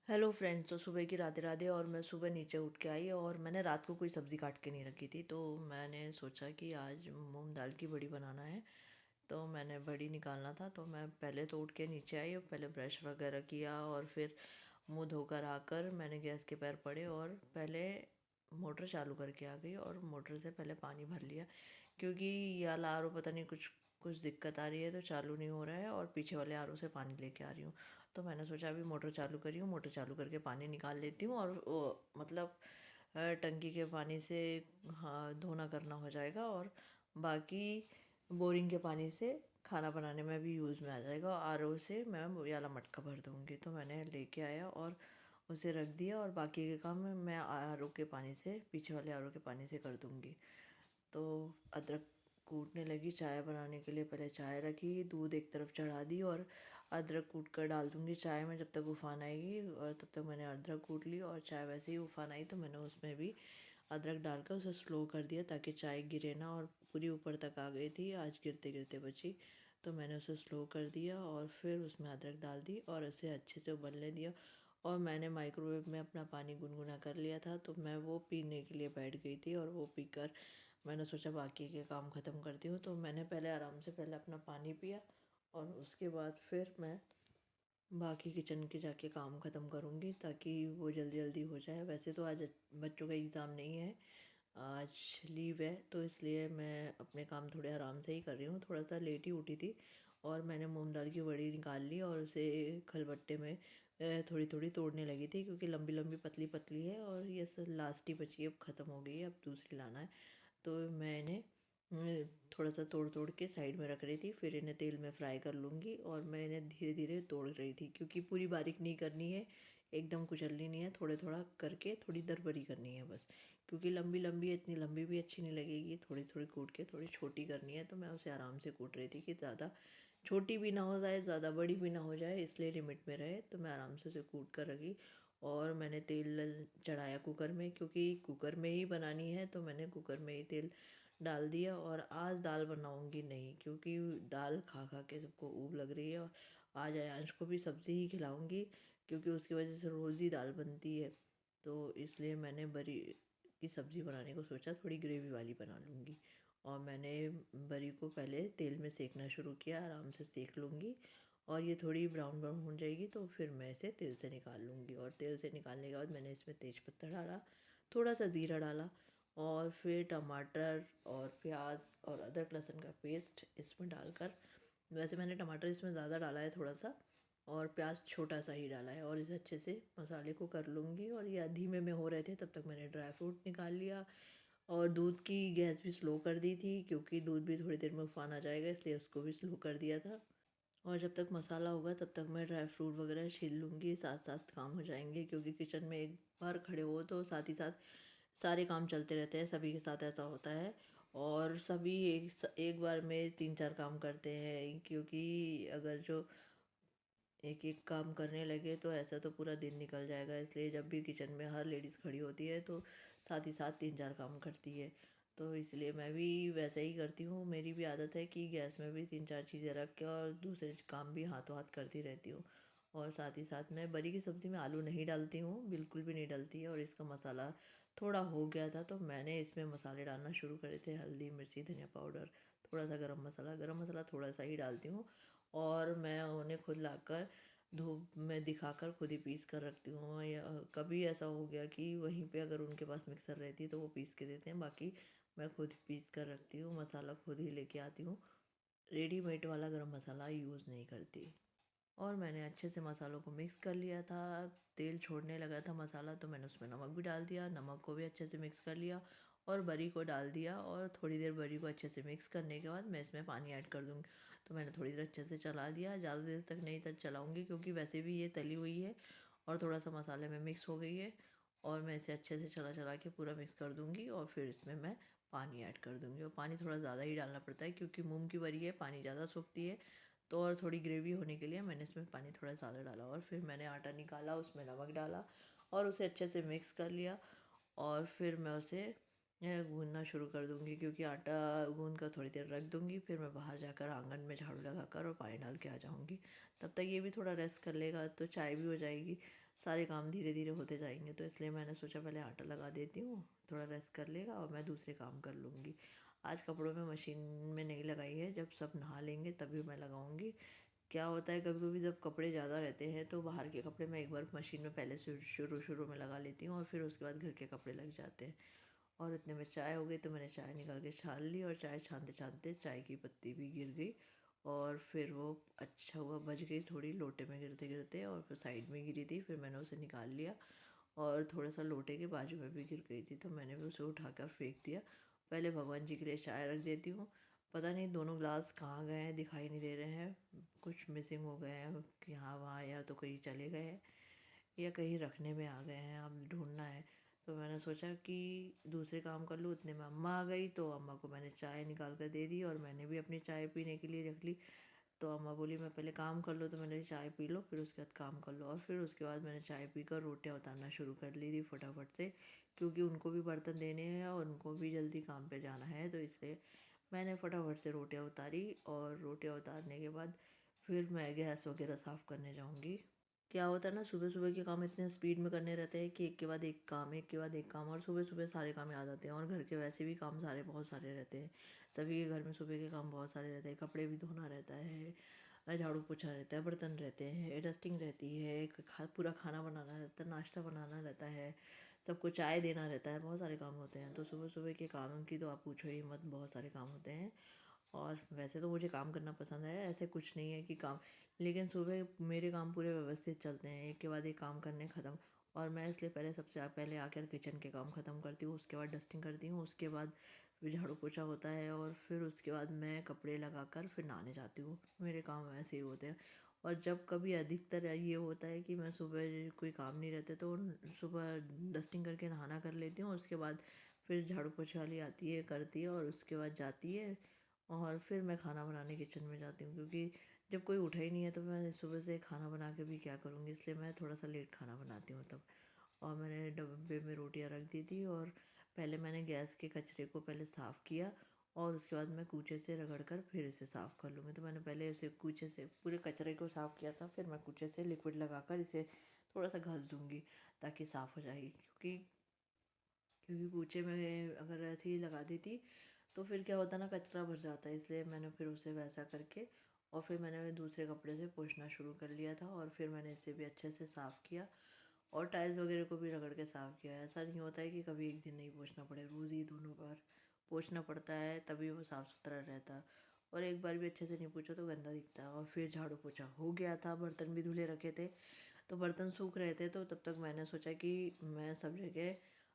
Hello friends. तो सुबह की राधे राधे। और मैं सुबह नीचे उठ के आई और मैंने रात को कोई सब्ज़ी काट के नहीं रखी थी, तो मैंने सोचा कि आज मूंग दाल की बड़ी बनाना है। तो मैंने बड़ी निकालना था, तो मैं पहले तो उठ के नीचे आई और पहले ब्रश वगैरह किया और फिर मुंह धोकर आकर मैंने गैस के पैर पड़े और पहले मोटर चालू करके आ गई और मोटर से पहले पानी भर लिया, क्योंकि ये वाला आर ओ पता नहीं कुछ कुछ दिक्कत आ रही है तो चालू नहीं हो रहा है और पीछे वाले आर ओ से पानी लेके आ रही हूँ। तो मैंने सोचा अभी मोटर चालू करी हूँ, मोटर चालू करके पानी निकाल लेती हूँ और वो मतलब टंकी के पानी से हाँ धोना करना हो जाएगा और बाकी बोरिंग के पानी से खाना बनाने में भी यूज़ में आ जाएगा। आर ओ से मैं ये वाला मटका भर दूँगी। तो मैंने लेके आया और उसे रख दिया और बाकी के काम मैं आर ओ के पानी से, पीछे वाले आर ओ के पानी से कर दूँगी। तो अदरक कूटने लगी। चाय बनाने के लिए पहले चाय रखी, दूध एक तरफ चढ़ा दी और अदरक कूट कर डाल दूँगी चाय में जब तक उफान आएगी। और तब तक मैंने अदरक कूट ली और चाय वैसे ही उफान आई तो मैंने उसमें भी अदरक डालकर उसे स्लो कर दिया ताकि चाय गिरे ना, और पूरी ऊपर तक आ गई थी, आज गिरते गिरते बची। तो मैंने उसे स्लो कर दिया और फिर उसमें अदरक डाल दी और उसे अच्छे से उबलने दिया। और मैंने माइक्रोवेव में अपना पानी गुनगुना कर लिया था, तो मैं वो पीने के लिए बैठ गई थी और वो पीकर मैंने सोचा बाकी के काम ख़त्म करती हूँ। तो मैंने पहले आराम से पहले अपना पानी पिया और उसके बाद फिर मैं बाकी किचन के जाके काम ख़त्म करूँगी ताकि वो जल्दी जल्दी हो जाए। वैसे तो आज बच्चों का एग्ज़ाम नहीं है, आज लीव है, तो इसलिए मैं अपने काम थोड़े आराम से ही कर रही हूँ। थोड़ा सा लेट ही उठी थी और मैंने मूंग दाल की बड़ी निकाल ली और उसे खलबट्टे में थोड़ी थोड़ी तोड़ने लगी थी, क्योंकि लंबी लंबी पतली पतली है और ये सब लास्ट ही बची है, अब ख़त्म हो गई है, अब दूसरी लाना है। तो मैंने थोड़ा सा तोड़ तोड़ के साइड में रख रही थी, फिर इन्हें तेल में फ्राई कर लूँगी। और मैं इन्हें धीरे धीरे तोड़ रही थी, क्योंकि पूरी बारीक नहीं करनी है, एकदम कुचलनी नहीं है, थोड़े थोड़ा करके थोड़ी दरबरी करनी है बस। क्योंकि लंबी लंबी है, इतनी लंबी भी अच्छी नहीं लगेगी, थोड़ी थोड़ी कूट के थोड़ी छोटी करनी है। तो मैं उसे आराम से कूट रही थी कि ज़्यादा छोटी भी ना हो जाए, ज़्यादा बड़ी भी ना हो जाए, इसलिए लिमिट में रहे। तो मैं आराम से उसे कूट कर रखी और मैंने तेल चढ़ाया कुकर में, क्योंकि कुकर में ही बनानी है, तो मैंने कुकर में ही तेल डाल दिया। और आज दाल बनाऊंगी नहीं, क्योंकि दाल खा खा के सबको ऊब लग रही है और आज अयांश को भी सब्ज़ी ही खिलाऊंगी, क्योंकि उसकी वजह से रोज़ ही दाल बनती है। तो इसलिए मैंने बरी की सब्ज़ी बनाने को सोचा, थोड़ी ग्रेवी वाली बना लूँगी। और मैंने बरी को पहले तेल में सेकना शुरू किया, आराम से सेक लूँगी और ये थोड़ी ब्राउन ब्राउन हो जाएगी तो फिर मैं इसे तेल से निकाल लूँगी। और तेल से निकालने के बाद मैंने इसमें तेज़पत्ता डाला, थोड़ा सा ज़ीरा डाला और फिर टमाटर और प्याज और अदरक लहसुन का पेस्ट इसमें डालकर, वैसे मैंने टमाटर इसमें ज़्यादा डाला है थोड़ा सा, और प्याज छोटा सा ही डाला है, और इसे अच्छे से मसाले को कर लूँगी। और ये धीमे में हो रहे थे तब तक मैंने ड्राई फ्रूट निकाल लिया और दूध की गैस भी स्लो कर दी थी, क्योंकि दूध भी थोड़ी देर में उफान आ जाएगा, इसलिए उसको भी स्लो कर दिया था। और जब तक मसाला होगा तब तक मैं ड्राई फ्रूट वगैरह छील लूँगी, साथ साथ काम हो जाएंगे, क्योंकि किचन में एक बार खड़े हो तो साथ ही साथ सारे काम चलते रहते हैं, सभी के साथ ऐसा होता है। और सभी एक बार में तीन चार काम करते हैं, क्योंकि अगर जो एक एक काम करने लगे तो ऐसा तो पूरा दिन निकल जाएगा। इसलिए जब भी किचन में हर लेडीज़ खड़ी होती है तो साथ ही साथ तीन चार काम करती है। तो इसलिए मैं भी वैसे ही करती हूँ, मेरी भी आदत है कि गैस में भी तीन चार चीज़ें रख के और दूसरे काम भी हाथों हाथ करती रहती हूँ। और साथ ही साथ मैं बरी की सब्ज़ी में आलू नहीं डालती हूँ, बिल्कुल भी नहीं डलती है। और इसका मसाला थोड़ा हो गया था तो मैंने इसमें मसाले डालना शुरू करे थे, हल्दी मिर्ची धनिया पाउडर, थोड़ा सा गरम मसाला थोड़ा सा ही डालती हूँ। और मैं उन्हें खुद लाकर धूप में दिखाकर खुद ही पीस कर रखती हूँ। या कभी ऐसा हो गया कि वहीं पे अगर उनके पास मिक्सर रहती तो वो पीस के देते हैं, बाकी मैं खुद पीस कर रखती हूँ, मसाला खुद ही लेके आती हूँ, रेडीमेड वाला गरम मसाला यूज़ नहीं करती। और मैंने अच्छे से मसालों को मिक्स कर लिया था, तेल छोड़ने लगा था मसाला तो मैंने उसमें नमक भी डाल दिया, नमक को भी अच्छे से मिक्स कर लिया और बरी को डाल दिया। और थोड़ी देर बरी को अच्छे से मिक्स करने के बाद मैं इसमें पानी ऐड कर दूँगी। तो मैंने थोड़ी देर अच्छे से चला दिया, ज़्यादा देर तक नहीं तक चलाऊँगी, क्योंकि वैसे भी ये तली हुई है और थोड़ा सा मसाले में मिक्स हो गई है। और मैं इसे अच्छे से चला चला के पूरा मिक्स कर दूँगी और फिर इसमें मैं पानी ऐड कर दूँगी। और पानी थोड़ा ज़्यादा ही डालना पड़ता है, क्योंकि मूंग की बरी है, पानी ज़्यादा सोखती है। तो और थोड़ी ग्रेवी होने के लिए मैंने इसमें पानी थोड़ा ज़्यादा डाला और फिर मैंने आटा निकाला, उसमें नमक डाला और उसे अच्छे से मिक्स कर लिया। और फिर मैं उसे गूँदना शुरू कर दूँगी, क्योंकि आटा गूँद कर थोड़ी देर रख दूँगी, फिर मैं बाहर जाकर आंगन में झाड़ू लगाकर और पानी डाल के आ जाऊँगी। तब तक ये भी थोड़ा रेस्ट कर लेगा तो चाय भी हो जाएगी। सारे काम धीरे धीरे होते जाएंगे। तो इसलिए मैंने सोचा पहले आटा लगा देती हूँ, थोड़ा रेस्ट कर लेगा और मैं दूसरे काम कर लूँगी। आज कपड़ों में मशीन में नहीं लगाई है, जब सब नहा लेंगे तभी मैं लगाऊँगी। क्या होता है कभी कभी जब कपड़े ज़्यादा रहते हैं तो बाहर के कपड़े मैं एक बार मशीन में पहले से शुरू शुरू में लगा लेती हूँ और फिर उसके बाद घर के कपड़े लग जाते हैं। और इतने में चाय हो गई, तो मैंने चाय निकाल के छान ली और चाय छानते छानते चाय की पत्ती भी गिर गई। और फिर वो अच्छा हुआ बच गई थोड़ी लोटे में गिरते गिरते, और फिर साइड में गिरी थी, फिर मैंने उसे निकाल लिया। और थोड़ा सा लोटे के बाजू में भी गिर गई थी, तो मैंने भी उसे उठाकर फेंक दिया। पहले भगवान जी के लिए चाय रख देती हूँ। पता नहीं दोनों ग्लास कहाँ गए हैं, दिखाई नहीं दे रहे हैं, कुछ मिसिंग हो गए हैं यहाँ वहाँ, या तो कहीं चले गए हैं या कहीं रखने में आ गए हैं, अब ढूंढना है। तो मैंने सोचा कि दूसरे काम कर लूँ, उतने में अम्मा आ गई, तो अम्मा को मैंने चाय निकाल कर दे दी और मैंने भी अपनी चाय पीने के लिए रख ली। तो अम्मा बोली मैं पहले काम कर लो, तो मैंने चाय पी लो फिर उसके बाद काम कर लो। और फिर उसके बाद मैंने चाय पीकर रोटियां उतारना शुरू कर ली थी फटाफट से, क्योंकि उनको भी बर्तन देने हैं और उनको भी जल्दी काम पे जाना है। तो इसलिए मैंने फटाफट से रोटियां उतारी, और रोटियां उतारने के बाद फिर मैं गैस वगैरह साफ़ करने जाऊँगी। क्या होता है ना, सुबह सुबह के काम इतने स्पीड में करने रहते हैं कि एक के बाद एक काम, एक के बाद एक काम, और सुबह सुबह सारे काम याद आते हैं। और घर के वैसे भी काम सारे बहुत सारे रहते हैं, सभी के घर में सुबह के काम बहुत सारे रहते हैं। कपड़े भी धोना रहता है, झाड़ू पोछा रहता है, बर्तन रहते हैं, डस्टिंग रहती है, पूरा खाना बनाना रहता है, नाश्ता बनाना रहता है, सबको चाय देना रहता है, बहुत सारे काम होते हैं। तो सुबह सुबह के काम की तो आप पूछो ही मत, बहुत सारे काम होते हैं। और वैसे तो मुझे काम करना पसंद है, ऐसे कुछ नहीं है कि काम, लेकिन सुबह मेरे काम पूरे व्यवस्थित चलते हैं, एक के बाद एक काम करने ख़त्म। और मैं इसलिए पहले सबसे पहले आकर किचन के काम ख़त्म करती हूँ, उसके बाद डस्टिंग करती हूँ, उसके बाद फिर झाड़ू पोछा होता है, और फिर उसके बाद मैं कपड़े लगाकर फिर नहाने जाती हूँ। मेरे काम ऐसे ही होते हैं। और जब कभी अधिकतर ये होता है कि मैं सुबह कोई काम नहीं रहते तो सुबह डस्टिंग करके नहाना कर लेती हूँ, उसके बाद फिर झाड़ू पोछा वाली आती है, करती है, और उसके बाद जाती है, और फिर मैं खाना बनाने किचन में जाती हूँ। क्योंकि जब कोई उठा ही नहीं है तो मैं सुबह से खाना बना के भी क्या करूँगी, इसलिए मैं थोड़ा सा लेट खाना बनाती हूँ तब। और मैंने डब्बे में रोटियां रख दी थी, और पहले मैंने गैस के कचरे को पहले साफ़ किया, और उसके बाद मैं कूचे से रगड़ कर फिर इसे साफ़ कर लूँगी। तो मैंने पहले इसे कूचे से पूरे कचरे को साफ़ किया था, फिर मैं कूचे से लिक्विड लगाकर इसे थोड़ा सा घस दूँगी ताकि साफ़ हो जाएगी। क्योंकि क्योंकि कूचे में अगर ऐसे ही लगा देती तो फिर क्या होता ना, कचरा भर जाता है, इसलिए मैंने फिर उसे वैसा करके और फिर मैंने दूसरे कपड़े से पोंछना शुरू कर लिया था, और फिर मैंने इसे भी अच्छे से साफ़ किया और टाइल्स वगैरह को भी रगड़ के साफ़ किया। ऐसा नहीं होता है कि कभी एक दिन नहीं पोंछना पड़े, रोज़ ही दोनों बार पोंछना पड़ता है, तभी वो साफ़ सुथरा रहता है। और एक बार भी अच्छे से नहीं पोंछा तो गंदा दिखता है। और फिर झाड़ू पोछा हो गया था, बर्तन भी धुले रखे थे, तो बर्तन सूख रहे थे, तो तब तक मैंने सोचा कि मैं सब जगह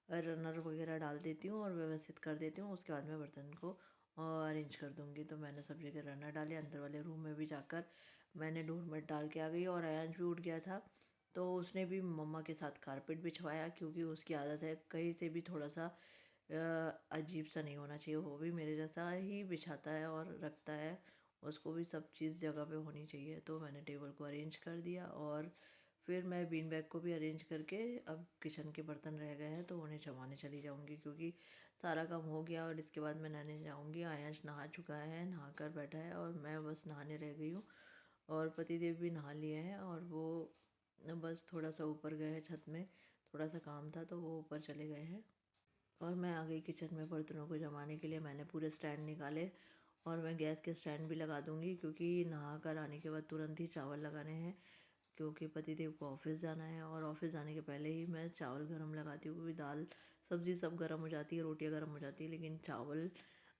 रनर वगैरह डाल देती हूँ और व्यवस्थित कर देती हूँ, उसके बाद मैं बर्तन को अरेंज कर दूँगी। तो मैंने सब जगह रनर डाले, अंदर वाले रूम में भी जाकर मैंने डोरमेट डाल के आ गई, और अयांश भी उठ गया था, तो उसने भी मम्मा के साथ कारपेट बिछवाया, क्योंकि उसकी आदत है कहीं से भी थोड़ा सा अजीब सा नहीं होना चाहिए, वो भी मेरे जैसा ही बिछाता है और रखता है, उसको भी सब चीज़ जगह पे होनी चाहिए। तो मैंने टेबल को अरेंज कर दिया, और फिर मैं बीन बैग को भी अरेंज करके अब किचन के बर्तन रह गए हैं तो उन्हें जमाने चली जाऊंगी, क्योंकि सारा काम हो गया। और इसके बाद मैं नहाने जाऊंगी। आयांश नहा चुका है, नहा कर बैठा है, और मैं बस नहाने रह गई हूँ, और पतिदेव भी नहा लिए हैं, और वो बस थोड़ा सा ऊपर गए हैं छत में, थोड़ा सा काम था तो वो ऊपर चले गए हैं। और मैं आ गई किचन में बर्तनों को जमाने के लिए। मैंने पूरे स्टैंड निकाले, और मैं गैस के स्टैंड भी लगा दूंगी, क्योंकि नहा कर आने के बाद तुरंत ही चावल लगाने हैं, क्योंकि पतिदेव को ऑफिस जाना है। और ऑफिस जाने के पहले ही मैं चावल गरम लगाती हूँ, क्योंकि दाल सब्ज़ी सब गरम हो जाती है, रोटियाँ गरम हो जाती है, लेकिन चावल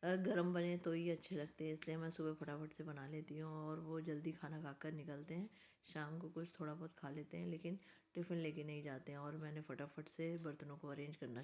गरम बने तो ही अच्छे लगते हैं, इसलिए मैं सुबह फटाफट से बना लेती हूँ। और वो जल्दी खाना खाकर निकलते हैं, शाम को कुछ थोड़ा बहुत खा लेते हैं, लेकिन टिफ़िन लेके नहीं जाते हैं। और मैंने फटाफट से बर्तनों को अरेंज करना